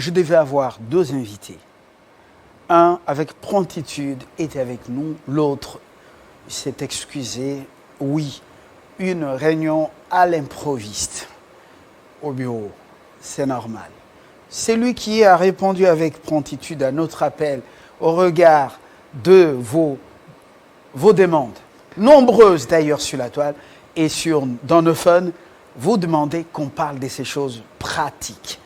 je devais avoir 2 invités. Un, avec promptitude, était avec nous. L'autre s'est excusé. Oui, une réunion à l'improviste au bureau. C'est normal. C'est lui qui a répondu avec promptitude à notre appel au regard de vos demandes, nombreuses d'ailleurs sur la toile et dans nos fun, vous demandez qu'on parle de ces choses pratiques.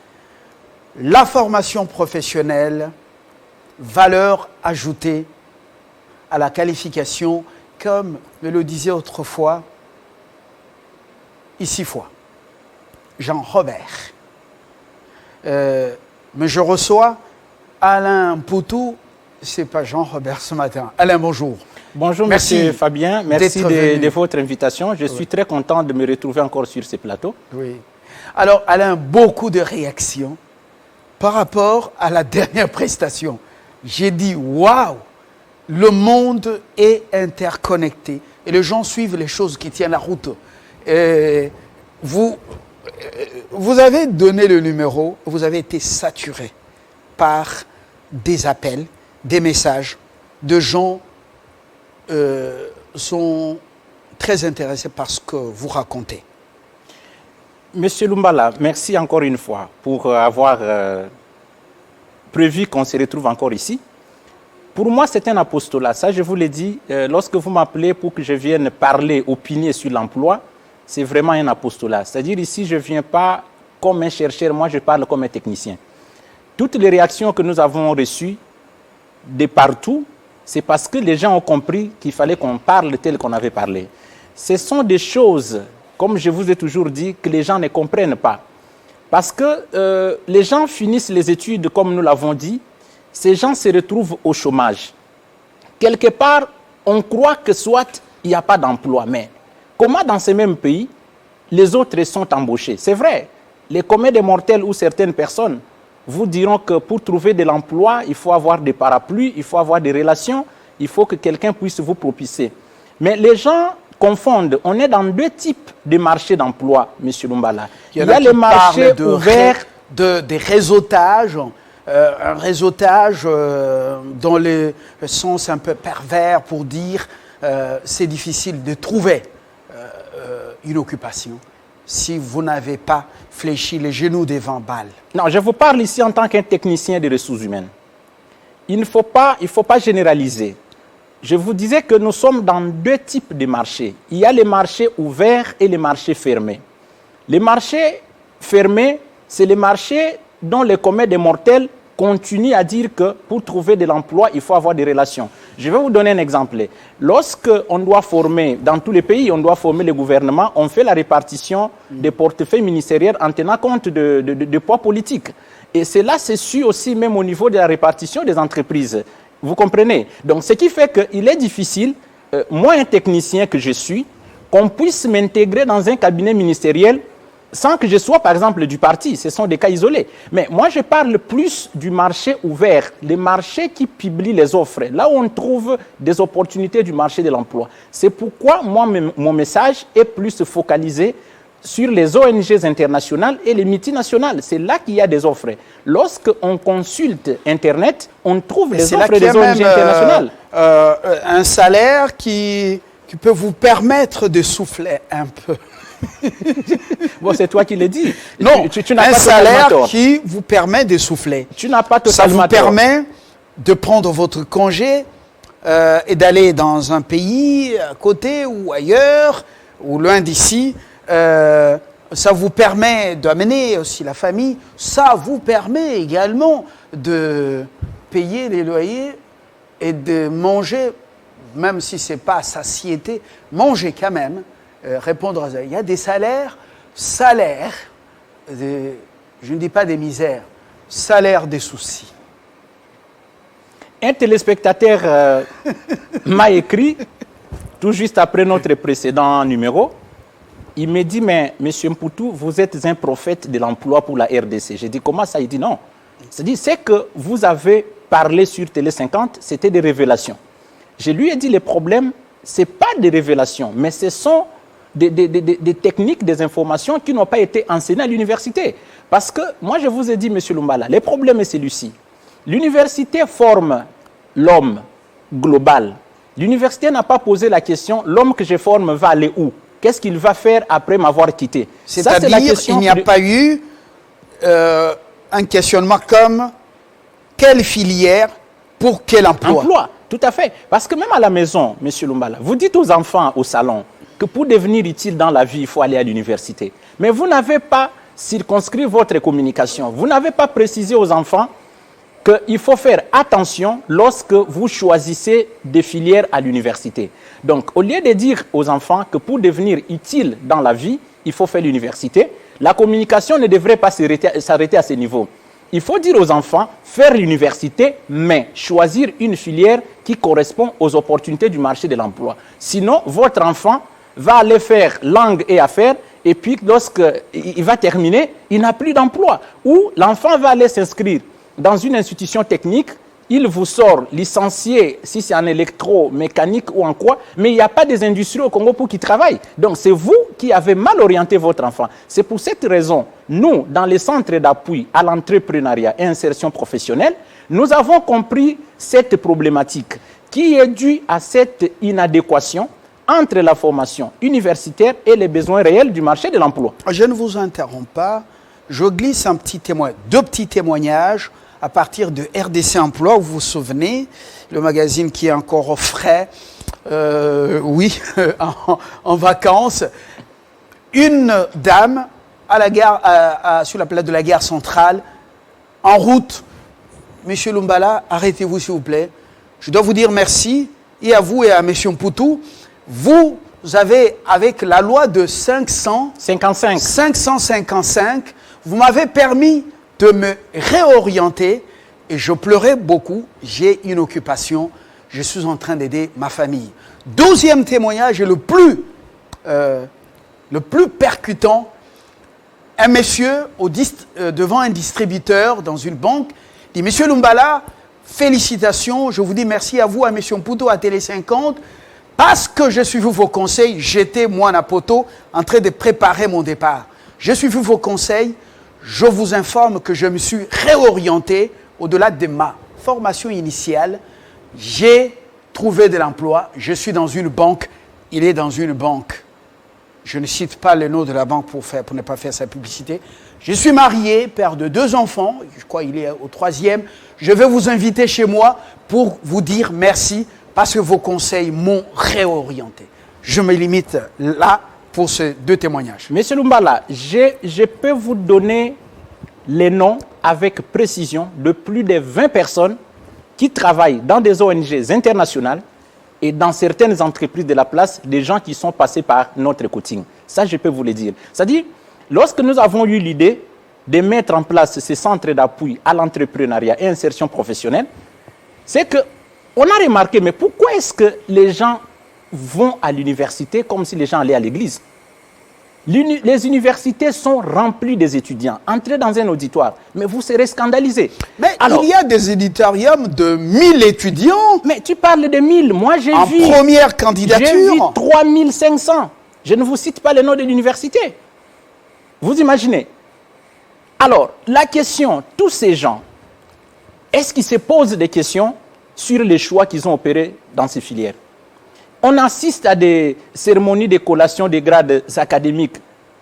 La formation professionnelle, valeur ajoutée à la qualification, comme me le disait autrefois, ici fois, Jean-Robert. Mais je reçois Alain Poutou, c'est pas Jean-Robert ce matin. Alain, bonjour. Bonjour, monsieur Fabien. Merci de votre invitation. Je suis très content de me retrouver encore sur ce plateau. Oui. Alors, Alain, beaucoup de réactions par rapport à la dernière prestation. J'ai dit, waouh, le monde est interconnecté et les gens suivent les choses qui tiennent la route. Vous avez donné le numéro, vous avez été saturé par des appels, des messages de gens sont très intéressés par ce que vous racontez. Monsieur Lumbala, merci encore une fois pour avoir prévu qu'on se retrouve encore ici. Pour moi, c'est un apostolat. Ça, je vous l'ai dit, lorsque vous m'appelez pour que je vienne parler, opiner sur l'emploi, c'est vraiment un apostolat. C'est-à-dire ici, je ne viens pas comme un chercheur, moi je parle comme un technicien. Toutes les réactions que nous avons reçues de partout, c'est parce que les gens ont compris qu'il fallait qu'on parle tel qu'on avait parlé. Ce sont des choses, comme je vous ai toujours dit, que les gens ne comprennent pas. Parce que les gens finissent les études, comme nous l'avons dit, ces gens se retrouvent au chômage. Quelque part, on croit que soit il n'y a pas d'emploi, mais comment dans ces mêmes pays, les autres sont embauchés? C'est vrai, les communs des mortels ou certaines personnes vous diront que pour trouver de l'emploi, il faut avoir des parapluies, il faut avoir des relations, il faut que quelqu'un puisse vous propulser. Mais les gens confondent. On est dans 2 types de marchés d'emploi, M. Lumbala. Il y a les marchés ouverts, des réseautages, un réseautage dans le sens un peu pervers pour dire c'est difficile de trouver une occupation si vous n'avez pas fléchi les genoux devant balles. Non, je vous parle ici en tant qu'un technicien des ressources humaines. Il ne faut pas généraliser. Je vous disais que nous sommes dans 2 types de marchés. Il y a les marchés ouverts et les marchés fermés. Les marchés fermés, c'est les marchés dont les communs des mortels continuent à dire que pour trouver de l'emploi, il faut avoir des relations. Je vais vous donner un exemple. Lorsqu'on doit former, dans tous les pays, on doit former le gouvernement, on fait la répartition des portefeuilles ministériels en tenant compte de poids politiques. Et cela se suit aussi même au niveau de la répartition des entreprises. Vous comprenez? Donc, ce qui fait qu'il est difficile, moi, un technicien que je suis, qu'on puisse m'intégrer dans un cabinet ministériel sans que je sois, par exemple, du parti. Ce sont des cas isolés. Mais moi, je parle plus du marché ouvert, les marchés qui publient les offres, là où on trouve des opportunités du marché de l'emploi. C'est pourquoi, moi, mon message est plus focalisé sur les ONG internationales et les multinationales. C'est là qu'il y a des offres. Lorsqu'on consulte Internet, on trouve les offres des ONG internationales. Un salaire qui peut vous permettre de souffler un peu. Bon, c'est toi qui le dis. Non, tu n'as un pas salaire qui vous permet de souffler. Tu n'as pas Ça totalement vous permet de prendre votre congé et d'aller dans un pays à côté ou ailleurs ou loin d'ici. Ça vous permet d'amener aussi la famille. Ça vous permet également de payer les loyers et de manger, même si ce n'est pas satiété, manger quand même. Répondre à ça. Il y a des salaires, je ne dis pas des misères, salaires des soucis. Un téléspectateur m'a écrit, tout juste après notre précédent numéro, il me dit, mais M. Mpoutou, vous êtes un prophète de l'emploi pour la RDC. J'ai dit, comment ça? Il dit, non. C'est-à-dire, c'est que vous avez parlé sur Télé 50, c'était des révélations. Je lui ai dit, les problèmes, ce n'est pas des révélations, mais ce sont des techniques, des informations qui n'ont pas été enseignées à l'université. Parce que, moi je vous ai dit, M. Lumbala, le problème est celui-ci. L'université forme l'homme global. L'université n'a pas posé la question, l'homme que je forme va aller où? Qu'est-ce qu'il va faire après m'avoir quitté? C'est-à-dire, il n'y a pas eu un questionnement comme quelle filière pour quel emploi? Emploi, tout à fait. Parce que même à la maison, M. Lumbala, vous dites aux enfants au salon que pour devenir utile dans la vie, il faut aller à l'université. Mais vous n'avez pas circonscrit votre communication. Vous n'avez pas précisé aux enfants qu'il faut faire attention lorsque vous choisissez des filières à l'université. Donc, au lieu de dire aux enfants que pour devenir utile dans la vie, il faut faire l'université, la communication ne devrait pas s'arrêter à ce niveau. Il faut dire aux enfants, faire l'université, mais choisir une filière qui correspond aux opportunités du marché de l'emploi. Sinon, votre enfant va aller faire langue et affaires, et puis lorsqu'il va terminer, il n'a plus d'emploi. Ou l'enfant va aller s'inscrire dans une institution technique, il vous sort licencié, si c'est en électromécanique ou en quoi, mais il n'y a pas des industries au Congo pour qui travaillent. Donc c'est vous qui avez mal orienté votre enfant. C'est pour cette raison, nous, dans les centres d'appui à l'entrepreneuriat et insertion professionnelle, nous avons compris cette problématique qui est due à cette inadéquation entre la formation universitaire et les besoins réels du marché de l'emploi. Je ne vous interromps pas, je glisse un petit témoin, deux petits témoignages à partir de RDC Emploi, vous vous souvenez, le magazine qui est encore au frais, oui, en vacances. Une dame à la gare, sur la place de la gare centrale, en route. Monsieur Lumbala, arrêtez-vous s'il vous plaît. Je dois vous dire merci, et à vous et à Monsieur Mpoutou. Vous avez, avec la loi de 555, vous m'avez permis de me réorienter et je pleurais beaucoup. J'ai une occupation, je suis en train d'aider ma famille. Deuxième témoignage et le plus percutant, un monsieur devant un distributeur dans une banque dit « Monsieur Lumbala, félicitations, je vous dis merci à vous, à Monsieur Mpoutou, à Télé 50, parce que j'ai suivi vos conseils, j'étais, moi, à Poto, en train de préparer mon départ. J'ai suivi vos conseils, je vous informe que je me suis réorienté au-delà de ma formation initiale. J'ai trouvé de l'emploi, je suis dans une banque, il est dans une banque. Je ne cite pas le nom de la banque pour ne pas faire sa publicité. Je suis marié, père de 2 enfants, je crois qu'il est au 3e. Je vais vous inviter chez moi pour vous dire merci parce que vos conseils m'ont réorienté. Je me limite là pour ces 2 témoignages. Monsieur Lumbala, je peux vous donner les noms avec précision de plus de 20 personnes qui travaillent dans des ONG internationales et dans certaines entreprises de la place, des gens qui sont passés par notre coaching. Ça, je peux vous le dire. C'est-à-dire, lorsque nous avons eu l'idée de mettre en place ces centres d'appui à l'entrepreneuriat et insertion professionnelle, c'est qu'on a remarqué, mais pourquoi est-ce que les gens vont à l'université comme si les gens allaient à l'église? Les universités sont remplies des étudiants. Entrez dans un auditoire, mais vous serez scandalisés. Mais alors, il y a des auditoriums de 1000 étudiants. Mais tu parles de 1000. Moi, j'ai vu... En première candidature. J'ai vu 3500. Je ne vous cite pas le nom de l'université. Vous imaginez? Alors, la question, tous ces gens, est-ce qu'ils se posent des questions sur les choix qu'ils ont opérés dans ces filières? On assiste à des cérémonies de collation des grades académiques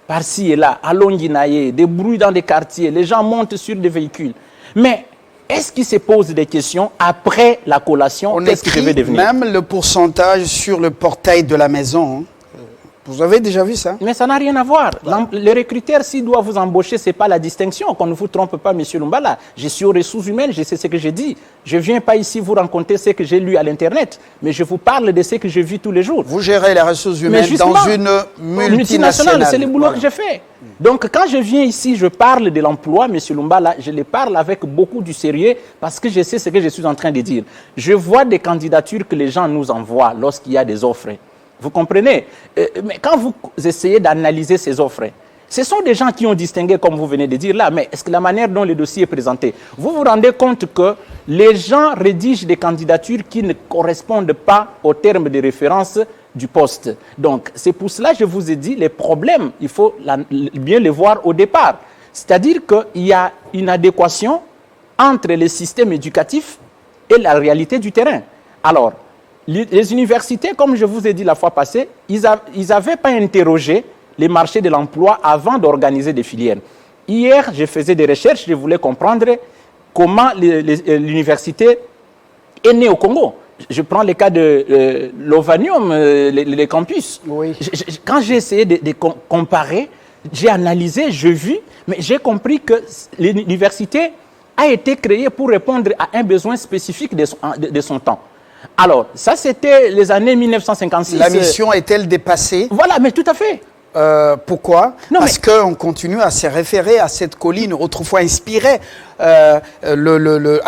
par-ci et là, à Longinaye, des bruits dans des quartiers, les gens montent sur des véhicules. Mais est-ce qu'ils se posent des questions après la collation? On écrit même le pourcentage sur le portail de la maison. Vous avez déjà vu ça? Mais ça n'a rien à voir. Les recruteurs, s'ils doivent vous embaucher, ce n'est pas la distinction. Qu'on ne vous trompe pas, M. Lumbala. Je suis aux ressources humaines, je sais ce que j'ai dit. Je ne viens pas ici vous raconter ce que j'ai lu à l'Internet, mais je vous parle de ce que je vis tous les jours. Vous gérez les ressources humaines dans une multinationale. C'est le boulot que je fais. Donc, quand je viens ici, je parle de l'emploi, M. Lumbala, je le parle avec beaucoup de sérieux parce que je sais ce que je suis en train de dire. Je vois des candidatures que les gens nous envoient lorsqu'il y a des offres. Vous comprenez? Mais quand vous essayez d'analyser ces offres, ce sont des gens qui ont distingué, comme vous venez de dire là, mais est-ce que la manière dont le dossier est présenté, vous vous rendez compte que les gens rédigent des candidatures qui ne correspondent pas aux termes de référence du poste. Donc, c'est pour cela que je vous ai dit, les problèmes, il faut bien les voir au départ. C'est-à-dire qu'il y a une adéquation entre les systèmes éducatifs et la réalité du terrain. Alors, les universités, comme je vous ai dit la fois passée, ils n'avaient pas interrogé les marchés de l'emploi avant d'organiser des filières. Hier, je faisais des recherches, je voulais comprendre comment l'université est née au Congo. Je prends le cas de l'Ovanium, les campus. Oui. Quand j'ai essayé de comparer, j'ai analysé, j'ai vu, mais j'ai compris que l'université a été créée pour répondre à un besoin spécifique de son temps. Alors, ça c'était les années 1956. La mission est-elle dépassée? Voilà, mais tout à fait. Pourquoi? Parce qu'on continue à se référer à cette colline autrefois inspirée à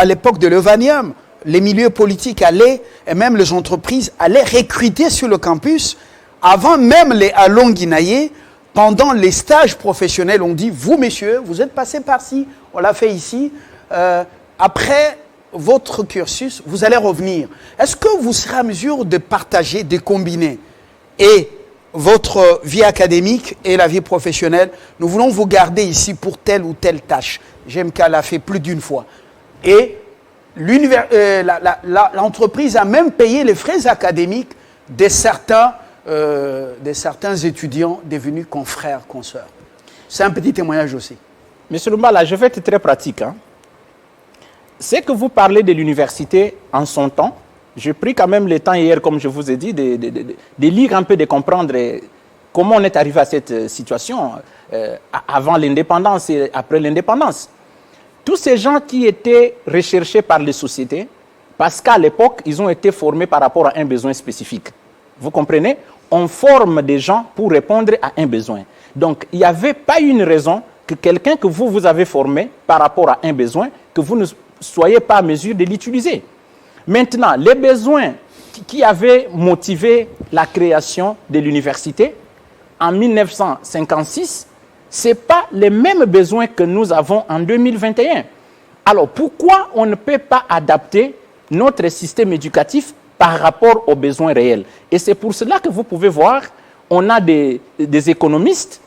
l'époque de l'Ovanium. Les milieux politiques allaient, et même les entreprises allaient recruter sur le campus. Avant même les Allons Guinaillés, pendant les stages professionnels, on dit, vous messieurs, vous êtes passés par-ci, on l'a fait ici. Après votre cursus, vous allez revenir. Est-ce que vous serez à mesure de partager, de combiner et votre vie académique et la vie professionnelle? Nous voulons vous garder ici pour telle ou telle tâche. GMK l'a fait plus d'une fois. Et l'entreprise a même payé les frais académiques de certains étudiants devenus confrères, consoeurs. C'est un petit témoignage aussi. Monsieur Lumbala, je vais être très pratique. C'est que vous parlez de l'université en son temps. J'ai pris quand même le temps hier, comme je vous ai dit, de lire un peu, de comprendre comment on est arrivé à cette situation avant l'indépendance et après l'indépendance. Tous ces gens qui étaient recherchés par les sociétés, parce qu'à l'époque, ils ont été formés par rapport à un besoin spécifique. Vous comprenez? On forme des gens pour répondre à un besoin. Donc, il n'y avait pas une raison que quelqu'un que vous avez formé par rapport à un besoin, que vous ne soyez pas à mesure de l'utiliser. Maintenant, les besoins qui avaient motivé la création de l'université en 1956, ce n'est pas les mêmes besoins que nous avons en 2021. Alors, pourquoi on ne peut pas adapter notre système éducatif par rapport aux besoins réels? Et c'est pour cela que vous pouvez voir, on a des économistes,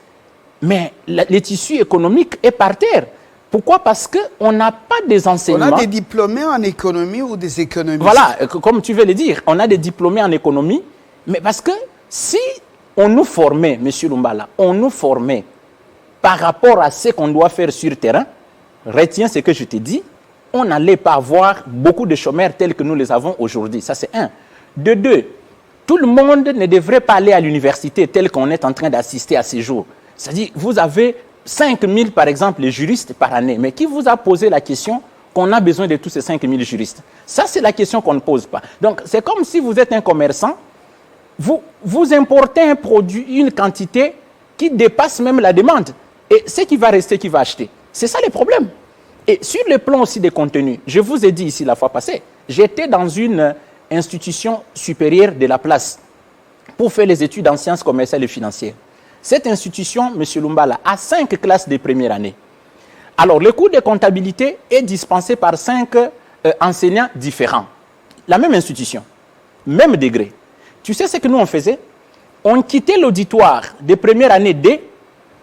mais le tissu économique est par terre. Pourquoi? Parce qu'on n'a pas des enseignements. On a des diplômés en économie ou des économistes. Voilà, comme tu veux le dire, on a des diplômés en économie, mais parce que si on nous formait, M. Lumbala, on nous formait par rapport à ce qu'on doit faire sur le terrain, retiens ce que je te dis, on n'allait pas avoir beaucoup de chômeurs tels que nous les avons aujourd'hui. Ça, c'est un. De deux, tout le monde ne devrait pas aller à l'université tel qu'on est en train d'assister à ces jours. C'est-à-dire, vous avez 5 000, par exemple, les juristes par année. Mais qui vous a posé la question qu'on a besoin de tous ces 5 000 juristes? Ça, c'est la question qu'on ne pose pas. Donc, c'est comme si vous êtes un commerçant, vous importez un produit, une quantité qui dépasse même la demande. Et ce qui va rester, qui va acheter? C'est ça le problème. Et sur le plan aussi des contenus, je vous ai dit ici la fois passée, j'étais dans une institution supérieure de la place pour faire les études en sciences commerciales et financières. Cette institution, M. Lumbala, a 5 classes de première année. Alors, le cours de comptabilité est dispensé par 5 enseignants différents. La même institution, même degré. Tu sais ce que nous on faisait? On quittait l'auditoire de première année D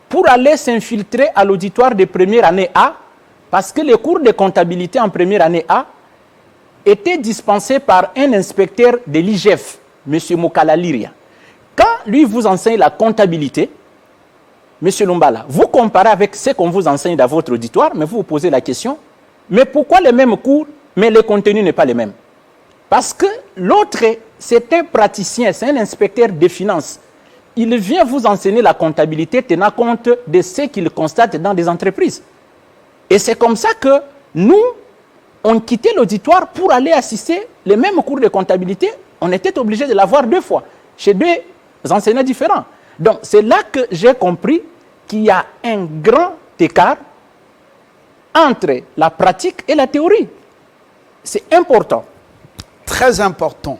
pour aller s'infiltrer à l'auditoire de première année A, parce que les cours de comptabilité en première année A étaient dispensés par un inspecteur de l'IGF, M. Mokala Liria. Quand lui vous enseigne la comptabilité, M. Lumbala, vous comparez avec ce qu'on vous enseigne dans votre auditoire, mais vous vous posez la question, mais pourquoi les mêmes cours, mais le contenu n'est pas le même? Parce que l'autre, c'est un praticien, c'est un inspecteur des finances. Il vient vous enseigner la comptabilité tenant compte de ce qu'il constate dans des entreprises. Et c'est comme ça que nous, on quittait l'auditoire pour aller assister les mêmes cours de comptabilité. On était obligé de l'avoir 2 fois, chez 2 enseignants différents. Donc, c'est là que j'ai compris qu'il y a un grand écart entre la pratique et la théorie. C'est important. Très important.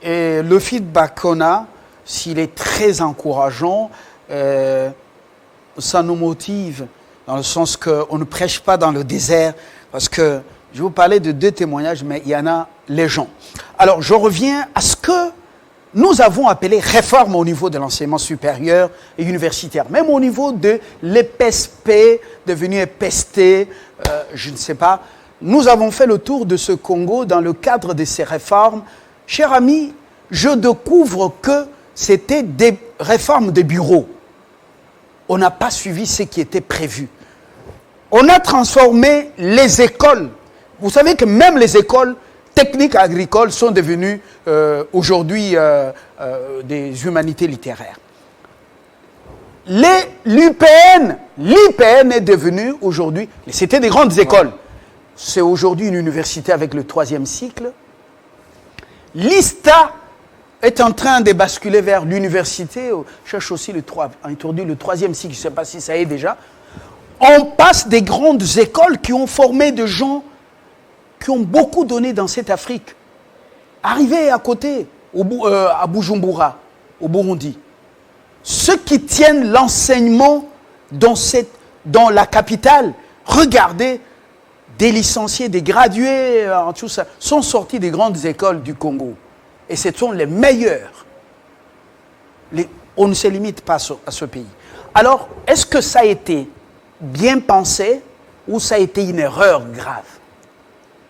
Et le feedback qu'on a, s'il est très encourageant, ça nous motive dans le sens qu'on ne prêche pas dans le désert. Parce que je vais vous parler de 2 témoignages, mais il y en a légion. Alors, je reviens à ce que nous avons appelé réforme au niveau de l'enseignement supérieur et universitaire, même au niveau de l'EPSP, devenu EPST, je ne sais pas. Nous avons fait le tour de ce Congo dans le cadre de ces réformes. Chers amis, je découvre que c'était des réformes de bureaux. On n'a pas suivi ce qui était prévu. On a transformé les écoles. Vous savez que même les écoles techniques agricoles sont devenues aujourd'hui des humanités littéraires. L'IPN est devenue aujourd'hui, c'était des grandes écoles. C'est aujourd'hui une université avec le 3e cycle. L'ISTA est en train de basculer vers l'université. Je cherche aussi introduit le 3e cycle, je ne sais pas si ça y est déjà. On passe des grandes écoles qui ont formé des gens qui ont beaucoup donné dans cette Afrique. Arrivés à côté, à Bujumbura, au Burundi. Ceux qui tiennent l'enseignement dans la capitale, regardez, des licenciés, des gradués, tout ça, sont sortis des grandes écoles du Congo. Et ce sont les meilleurs. On ne se limite pas à ce pays. Alors, est-ce que ça a été bien pensé ou ça a été une erreur grave?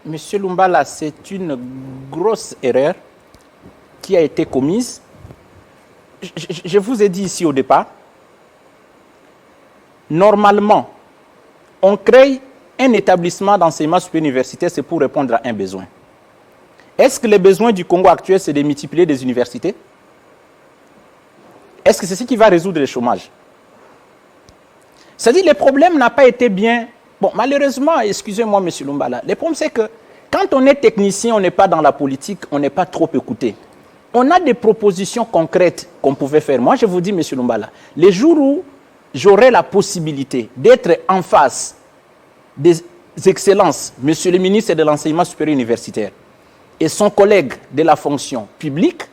Monsieur Lumbala, c'est une grosse erreur qui a été commise. Je vous ai dit ici au départ, normalement, on crée un établissement d'enseignement supérieur universitaire, c'est pour répondre à un besoin. Est-ce que les besoins du Congo actuel, c'est de multiplier des universités? Est-ce que c'est ce qui va résoudre le chômage? C'est-à-dire que le problème n'a pas été bien... Bon, malheureusement, excusez-moi, M. Lumbala, le problème c'est que quand on est technicien, on n'est pas dans la politique, on n'est pas trop écouté. On a des propositions concrètes qu'on pouvait faire. Moi, je vous dis, M. Lumbala, les jours où j'aurai la possibilité d'être en face des excellences, Monsieur le ministre de l'Enseignement supérieur universitaire et son collègue de la fonction publique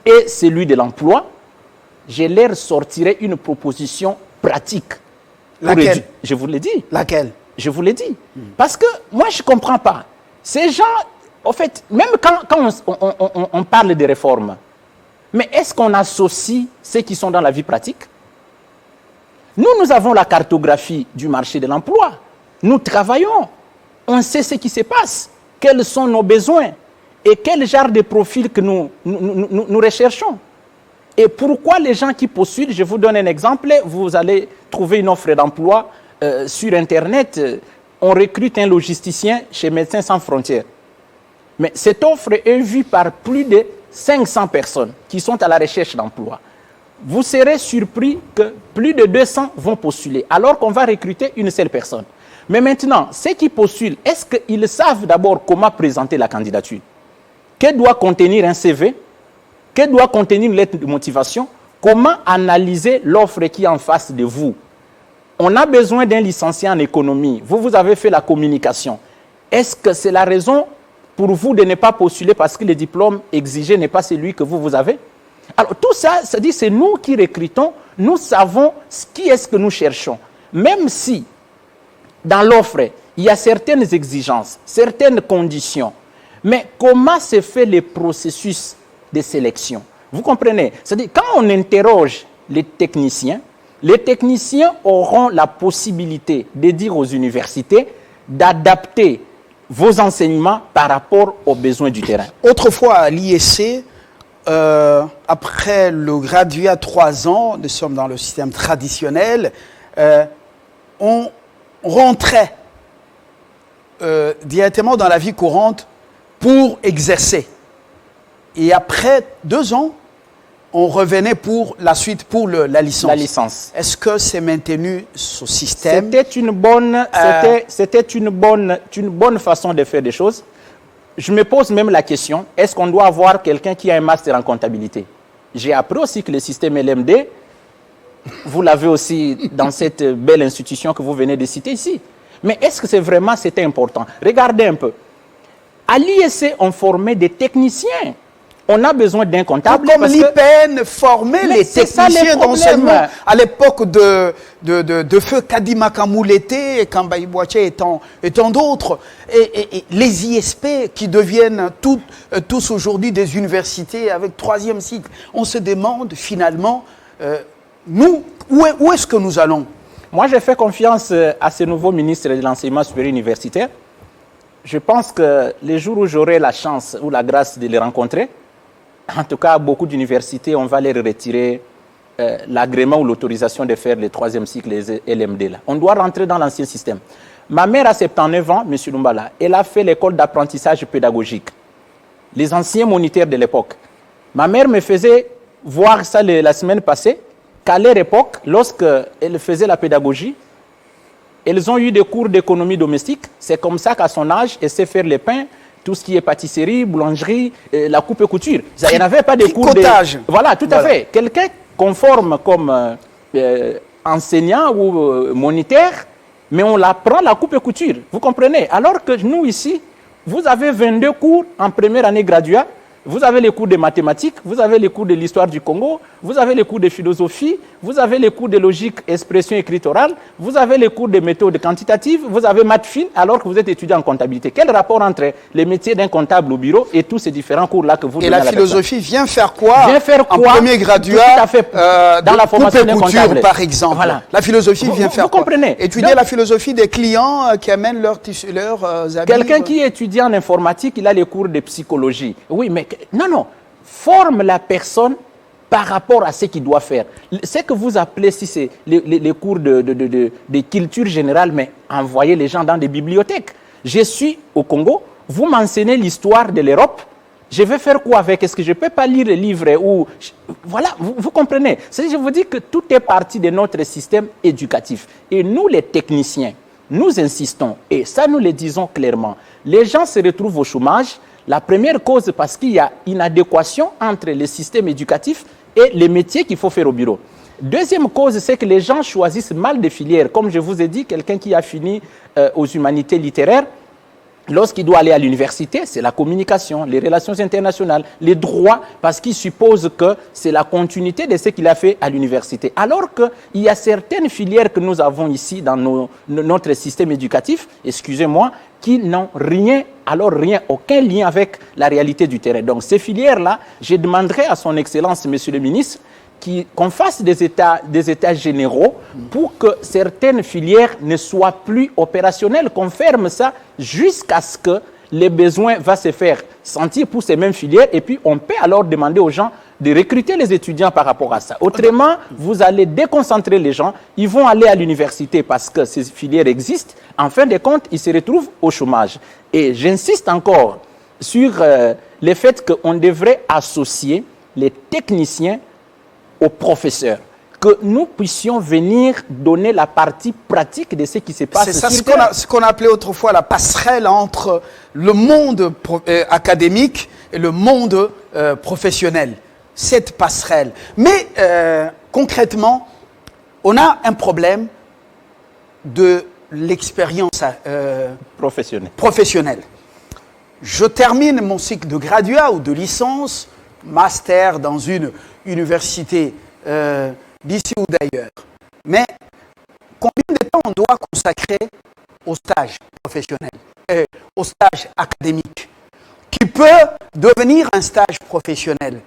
et celui de l'emploi, je leur sortirai une proposition pratique. Laquelle? Je vous l'ai dit. Laquelle? Je vous l'ai dit. Parce que moi, je ne comprends pas. Ces gens, en fait, même quand on parle de réformes, mais est-ce qu'on associe ceux qui sont dans la vie pratique? Nous avons la cartographie du marché de l'emploi. Nous travaillons. On sait ce qui se passe. Quels sont nos besoins et quel genre de profil que nous recherchons. Et pourquoi les gens qui postulent, je vous donne un exemple, vous allez trouver une offre d'emploi sur Internet, on recrute un logisticien chez Médecins Sans Frontières. Mais cette offre est vue par plus de 500 personnes qui sont à la recherche d'emploi. Vous serez surpris que plus de 200 vont postuler, alors qu'on va recruter une seule personne. Mais maintenant, ceux qui postulent, est-ce qu'ils savent d'abord comment présenter la candidature? Que doit contenir un CV? Que doit contenir une lettre de motivation? Comment analyser l'offre qui est en face de vous? On a besoin d'un licencié en économie. Vous avez fait la communication. Est-ce que c'est la raison pour vous de ne pas postuler parce que le diplôme exigé n'est pas celui que vous avez? Alors tout ça, c'est nous qui recrutons, nous savons qui est-ce que nous cherchons. Même si dans l'offre, il y a certaines exigences, certaines conditions, mais comment se fait le processus de sélection? Vous comprenez? C'est-à-dire, quand on interroge les techniciens auront la possibilité de dire aux universités d'adapter vos enseignements par rapport aux besoins du terrain. Autrefois, à l'IEC, après le graduat 3 ans, nous sommes dans le système traditionnel, on rentrait directement dans la vie courante pour exercer. Et après 2 ans, on revenait pour la suite, pour la licence. La licence. Est-ce que c'est maintenu ce système? C'était une bonne façon de faire des choses. Je me pose même la question, est-ce qu'on doit avoir quelqu'un qui a un master en comptabilité? J'ai appris aussi que le système LMD, vous l'avez aussi dans cette belle institution que vous venez de citer ici. Mais est-ce que c'était important? Regardez un peu. À l'IEC, on formait des techniciens. on a besoin d'un comptable. Comme l'IPN formait les techniciens d'enseignement à l'époque de feu Kadima Kamoulété et Kambaï Boaché et tant d'autres. Et les ISP qui deviennent tous aujourd'hui des universités avec 3e cycle. On se demande finalement, nous, où est-ce que nous allons? Moi, j'ai fait confiance à ce nouveau ministre de l'Enseignement supérieur universitaire. Je pense que les jours où j'aurai la chance ou la grâce de les rencontrer, en tout cas, beaucoup d'universités, on va leur retirer l'agrément ou l'autorisation de faire les 3e cycles, les LMD. Là. On doit rentrer dans l'ancien système. Ma mère a 79 ans, M. Lumbala, elle a fait l'école d'apprentissage pédagogique. Les anciens moniteurs de l'époque. Ma mère me faisait voir ça la semaine passée, qu'à leur époque, lorsqu'elle faisait la pédagogie, elles ont eu des cours d'économie domestique. C'est comme ça qu'à son âge, elle sait faire les pains, tout ce qui est pâtisserie, boulangerie, la coupe et couture. Il n'avait pas de cours de... Voilà, tout à fait. Quelqu'un conforme comme enseignant ou moniteur, mais on l'apprend la coupe et couture. Vous comprenez? Alors que nous, ici, vous avez 22 cours en première année graduat. Vous avez les cours de mathématiques, vous avez les cours de l'histoire du Congo, vous avez les cours de philosophie, vous avez les cours de logique, expression écrite orale, vous avez les cours de méthode quantitative, vous avez maths fine alors que vous êtes étudiant en comptabilité. Quel rapport entre les métiers d'un comptable au bureau et tous ces différents cours-là que vous donnez à la philosophie vient faire quoi en premier graduat dans la formation d'un comptable, par exemple. Voilà. La philosophie vient faire vous comprenez? Étudier la philosophie des clients qui amènent leurs amis. Quelqu'un qui est étudiant en informatique, il a les cours de psychologie. Oui, mais non, forme la personne par rapport à ce qu'il doit faire. Ce que vous appelez, si c'est les cours de culture générale, mais envoyez les gens dans des bibliothèques. Je suis au Congo, vous m'enseignez l'histoire de l'Europe, je vais faire quoi avec? Est-ce que je ne peux pas lire les livres ou... Voilà, vous comprenez. Je vous dis que tout est parti de notre système éducatif. Et nous, les techniciens, nous insistons, et ça nous le disons clairement, les gens se retrouvent au chômage. La première cause, parce qu'il y a une adéquation entre le système éducatif et les métiers qu'il faut faire au bureau. Deuxième cause, c'est que les gens choisissent mal des filières. Comme je vous ai dit, quelqu'un qui a fini aux humanités littéraires, lorsqu'il doit aller à l'université, c'est la communication, les relations internationales, les droits, parce qu'il suppose que c'est la continuité de ce qu'il a fait à l'université. Alors qu'il y a certaines filières que nous avons ici dans notre système éducatif, excusez-moi, qui n'ont rien, aucun lien avec la réalité du terrain. Donc ces filières-là, je demanderai à son Excellence, Monsieur le Ministre, qu'on fasse des états généraux pour que certaines filières ne soient plus opérationnelles, qu'on ferme ça jusqu'à ce que les besoins vont se faire sentir pour ces mêmes filières et puis on peut alors demander aux gens de recruter les étudiants par rapport à ça. Autrement, vous allez déconcentrer les gens, ils vont aller à l'université parce que ces filières existent, en fin de compte, ils se retrouvent au chômage. Et j'insiste encore sur le fait qu'on devrait associer les techniciens aux professeurs, que nous puissions venir donner la partie pratique de ce qui se passe. C'est ça ce qu'on appelait autrefois la passerelle entre le monde académique et le monde professionnel. Cette passerelle. Mais concrètement, on a un problème de l'expérience professionnelle. Je termine mon cycle de graduat ou de licence, master dans une université d'ici ou d'ailleurs. Mais combien de temps on doit consacrer au stage professionnel, au stage académique, qui peut devenir un stage professionnel?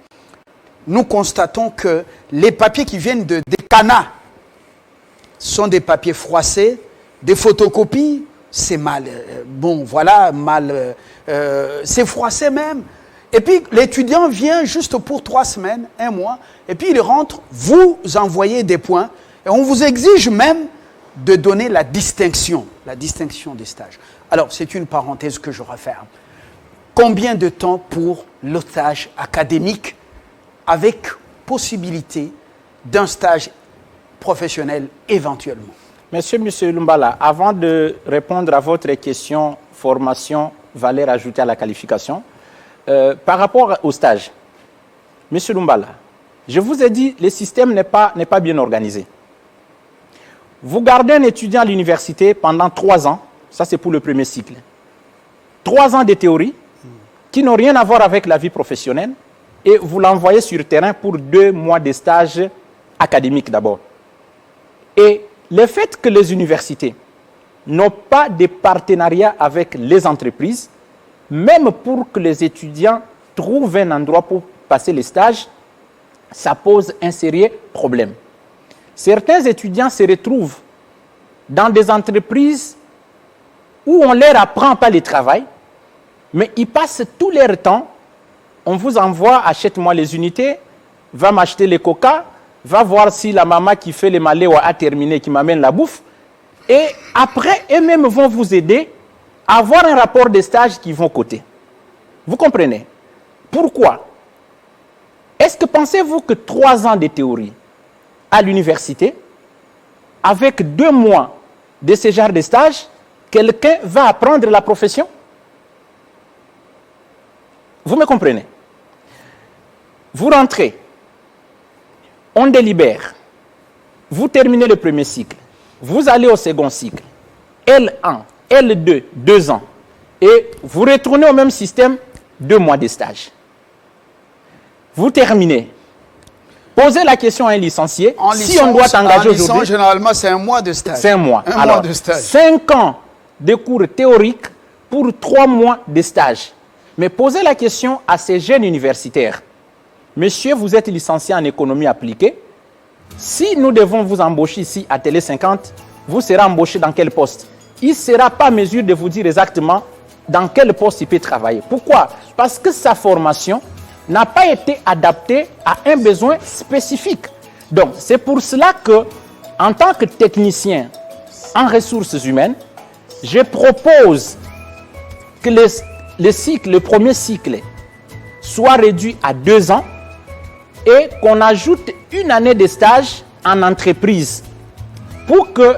Nous constatons que les papiers qui viennent des CANA sont des papiers froissés, des photocopies, c'est mal. C'est froissé même. Et puis, l'étudiant vient juste pour 3 semaines, 1 mois, et puis il rentre, vous envoyez des points, et on vous exige même de donner la distinction des stages. Alors, c'est une parenthèse que je referme. Combien de temps pour le stage académique avec possibilité d'un stage professionnel éventuellement? Monsieur Lumbala, avant de répondre à votre question, formation, valeur ajoutée à la qualification, par rapport au stage, Monsieur Lumbala, je vous ai dit, le système n'est pas bien organisé. Vous gardez un étudiant à l'université pendant 3 ans, ça c'est pour le premier cycle. 3 ans de théorie, qui n'ont rien à voir avec la vie professionnelle. et vous l'envoyez sur le terrain pour 2 mois de stage académique d'abord. Et le fait que les universités n'ont pas de partenariat avec les entreprises, même pour que les étudiants trouvent un endroit pour passer les stages, ça pose un sérieux problème. Certains étudiants se retrouvent dans des entreprises où on ne leur apprend pas le travail, mais ils passent tout leur temps. On vous envoie, achète-moi les unités, va m'acheter les coca, va voir si la maman qui fait les maléos a terminé, qui m'amène la bouffe. Et après, eux-mêmes vont vous aider à avoir un rapport de stage qui vont coter. Vous comprenez? Pourquoi? Est-ce que pensez-vous que 3 ans de théorie à l'université, avec 2 mois de ce genre de stage, quelqu'un va apprendre la profession? Vous me comprenez? Vous rentrez, on délibère, vous terminez le premier cycle, vous allez au second cycle, L1, L2, 2 ans, et vous retournez au même système, 2 mois de stage. Vous terminez. Posez la question à un licencié, si on doit t'engager aujourd'hui. Généralement, c'est 1 mois de stage. C'est 1 mois. Mois de stage. 5 ans de cours théoriques pour 3 mois de stage. Mais posez la question à ces jeunes universitaires. Monsieur, vous êtes licencié en économie appliquée. Si nous devons vous embaucher ici à Télé 50, vous serez embauché dans quel poste? Il ne sera pas en mesure de vous dire exactement dans quel poste il peut travailler. Pourquoi? Parce que sa formation n'a pas été adaptée à un besoin spécifique. Donc, c'est pour cela que, en tant que technicien en ressources humaines, je propose que le premier cycle soit réduit à 2 ans et qu'on ajoute 1 année de stage en entreprise pour que,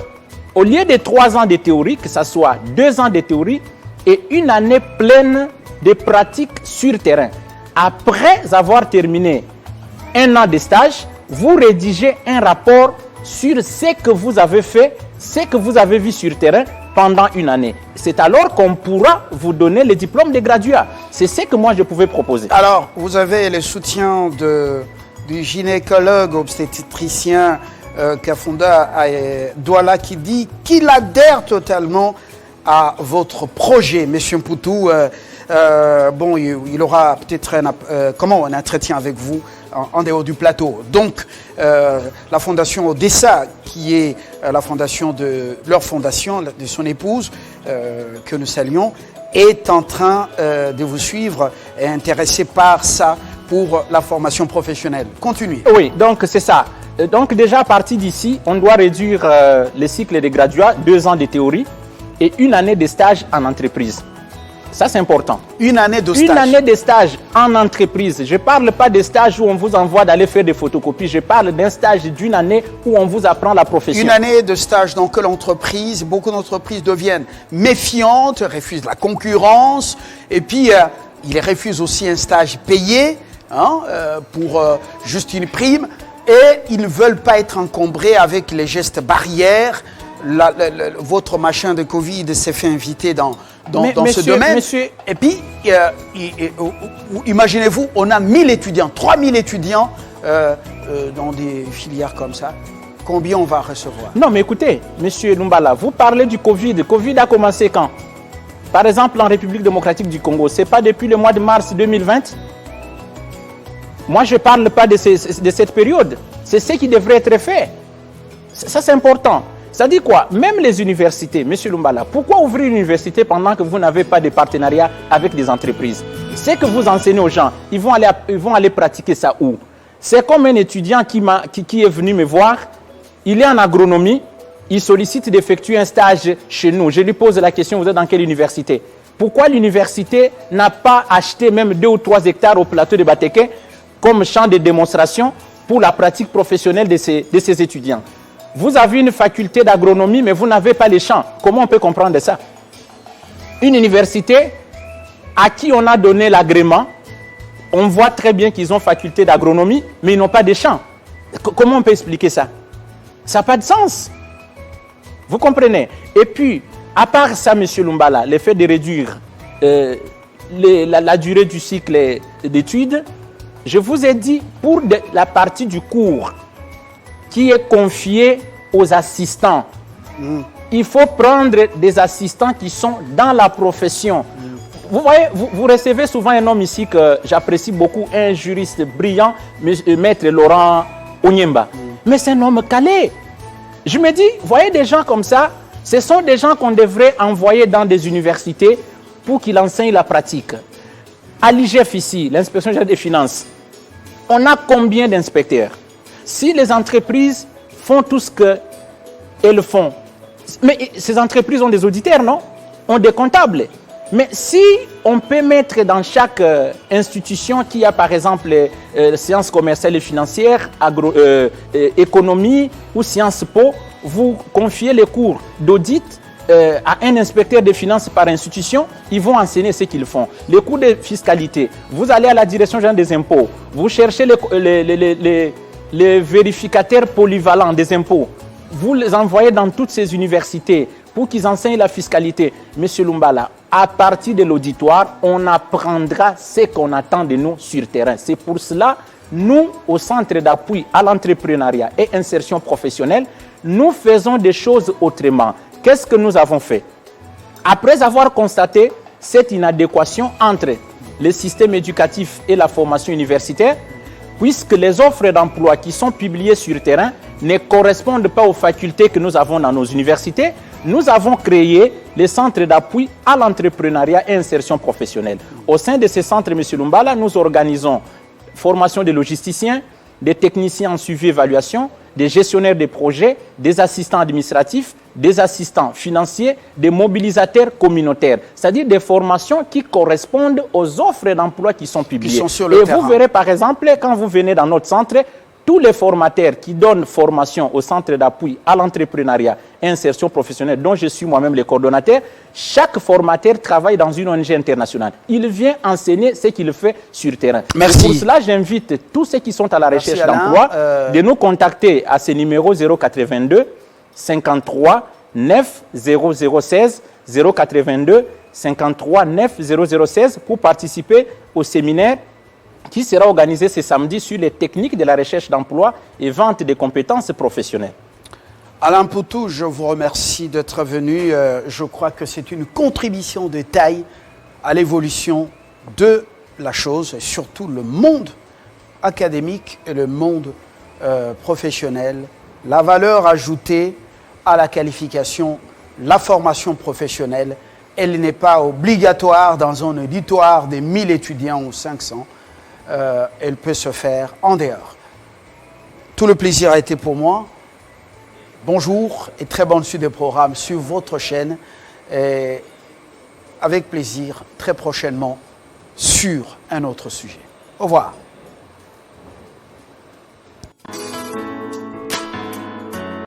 au lieu de 3 ans de théorie, que ce soit 2 ans de théorie et 1 année pleine de pratique sur terrain. Après avoir terminé 1 an de stage, vous rédigez un rapport sur ce que vous avez fait, ce que vous avez vu sur terrain pendant 1 année. C'est alors qu'on pourra vous donner le diplôme de graduat. C'est ce que moi je pouvais proposer. Alors, vous avez le soutien du gynécologue obstétricien Kafunda Douala qui dit qu'il adhère totalement à votre projet, Monsieur Mpoutou. Bon, il aura peut-être un entretien avec vous en dehors du plateau. Donc, la fondation Odessa, qui est la fondation de son épouse, que nous saluons, est en train de vous suivre et est intéressé par ça pour la formation professionnelle. Continuez. Oui, donc c'est ça. Donc déjà à partir d'ici, on doit réduire le cycle de graduat, 2 ans de théorie et 1 année de stage en entreprise. Ça, c'est important. 1 année de stage. 1 année de stage en entreprise. Je ne parle pas de stage où on vous envoie d'aller faire des photocopies. Je parle d'un stage d'1 année où on vous apprend la profession. 1 année de stage dans que l'entreprise, beaucoup d'entreprises deviennent méfiantes, refusent la concurrence. Et puis, ils refusent aussi un stage payé pour juste une prime. Et ils ne veulent pas être encombrés avec les gestes barrières. Votre machin de Covid s'est fait inviter dans ce domaine. Et puis, imaginez-vous, on a 1000 étudiants, 3000 étudiants dans des filières comme ça. Combien on va recevoir? Non, mais écoutez, monsieur Lumbala, vous parlez du Covid. Le Covid a commencé quand? Par exemple, en République démocratique du Congo, ce n'est pas depuis le mois de mars 2020? Moi, je ne parle pas de cette période. C'est ce qui devrait être fait. Ça, c'est important. Ça dit quoi? Même les universités, M. Lumbala, pourquoi ouvrir une université pendant que vous n'avez pas de partenariat avec des entreprises? Ce que vous enseignez aux gens, ils vont aller pratiquer ça où? C'est comme un étudiant qui est venu me voir, il est en agronomie, il sollicite d'effectuer un stage chez nous. Je lui pose la question, vous êtes dans quelle université? Pourquoi l'université n'a pas acheté même 2 ou 3 hectares au plateau de Batéké comme champ de démonstration pour la pratique professionnelle de ces étudiants? Vous avez une faculté d'agronomie, mais vous n'avez pas les champs. Comment on peut comprendre ça? Une université à qui on a donné l'agrément, on voit très bien qu'ils ont faculté d'agronomie, mais ils n'ont pas de champs. Comment on peut expliquer ça? Ça n'a pas de sens. Vous comprenez? Et puis, à part ça, M. Lumbala, le fait de réduire la durée du cycle d'études, Je vous ai dit, pour la partie du cours qui est confiée aux assistants, il faut prendre des assistants qui sont dans la profession. Vous voyez, vous recevez souvent un homme ici que j'apprécie beaucoup, un juriste brillant, maître Laurent Onyemba. Mais c'est un homme calé. Je me dis, vous voyez des gens comme ça, ce sont des gens qu'on devrait envoyer dans des universités pour qu'ils enseignent la pratique. À l'IGF ici, l'inspection générale des finances, on a combien d'inspecteurs? Si les entreprises font tout ce qu'elles font, mais ces entreprises ont des auditeurs, non? Ont des comptables. Mais si on peut mettre dans chaque institution qui a par exemple sciences commerciales et financières, économie ou sciences po, vous confiez les cours d'audit à un inspecteur des finances par institution, ils vont enseigner ce qu'ils font. Les cours de fiscalité, vous allez à la direction générale des impôts, vous cherchez les vérificateurs polyvalents des impôts, vous les envoyez dans toutes ces universités pour qu'ils enseignent la fiscalité. Monsieur Lumbala, à partir de l'auditoire, on apprendra ce qu'on attend de nous sur terrain. C'est pour cela, nous, au Centre d'appui à l'entrepreneuriat et insertion professionnelle, nous faisons des choses autrement. Qu'est-ce que nous avons fait? Après avoir constaté cette inadéquation entre le système éducatif et la formation universitaire, puisque les offres d'emploi qui sont publiées sur terrain ne correspondent pas aux facultés que nous avons dans nos universités, nous avons créé les centres d'appui à l'entrepreneuriat et insertion professionnelle. Au sein de ces centres, M. Lumbala, nous organisons formation des logisticiens, des techniciens en suivi et évaluation, des gestionnaires de projets, des assistants administratifs, des assistants financiers, des mobilisateurs communautaires. C'est-à-dire des formations qui correspondent aux offres d'emploi qui sont publiées. Et vous verrez par exemple, quand vous venez dans notre centre, tous les formateurs qui donnent formation au centre d'appui à l'entrepreneuriat et insertion professionnelle, dont je suis moi-même le coordonnateur, chaque formateur travaille dans une ONG internationale. Il vient enseigner ce qu'il fait sur terrain. Merci. Et pour cela, j'invite tous ceux qui sont à la recherche d'emploi de nous contacter à ce numéro 082 53 9 0016 082 53 9 0016 pour participer au séminaire qui sera organisé ce samedi sur les techniques de la recherche d'emploi et vente des compétences professionnelles. Alain Poutou, je vous remercie d'être venu. Je crois que c'est une contribution de taille à l'évolution de la chose, et surtout le monde académique et le monde professionnel. La valeur ajoutée à la qualification, la formation professionnelle, elle n'est pas obligatoire dans un auditoire de 1000 étudiants ou 500. Elle peut se faire en dehors. Tout le plaisir a été pour moi. Bonjour et très bonne suite des programmes sur votre chaîne. Et avec plaisir, très prochainement, sur un autre sujet. Au revoir.